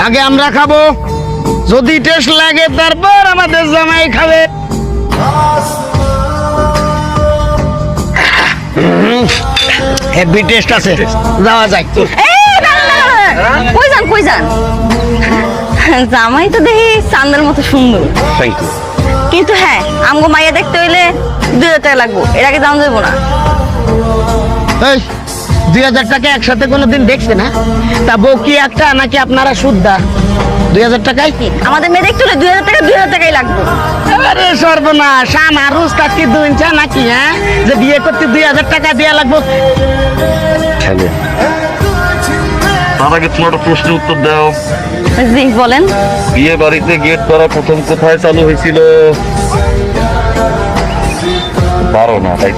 আগে আমরা খাবো, যদি টেস্ট লাগে তারপর আমাদের জামাই খাবে। হেভি টেস্ট আছে, যাওয়া যায়। কই যান কই যান? জামাই তো দেখি চান্দের মতো সুন্দর, থ্যাংক ইউ। কিন্তু হ্যাঁ আমগো মাইয়া দেখতে হইলে 2000 টাকা লাগবো, এর আগে দাম যাবো না। এই 2000 টাকা একসাথে কোনোদিন দেখছে না? তা বউ কি একটা নাকি আপনারা শুদ্ধা? 2000 টাকায় কি আমাদের মেয়ে দেখতে হলে 2000 টাকাই লাগবে। আরে সর্বনাশ, আমার উস্তাদ কি দুইটা নাকি? হ্যাঁ, যে বিয়ে করতে 2000 টাকা দেয়া লাগবে। তার আগে তোমার একটা প্রশ্নের উত্তর দাও। জি বলেন। বিয়ে বাড়িতে গেট করা প্রথম কোথায় চালু হয়েছিল? পারো না তাই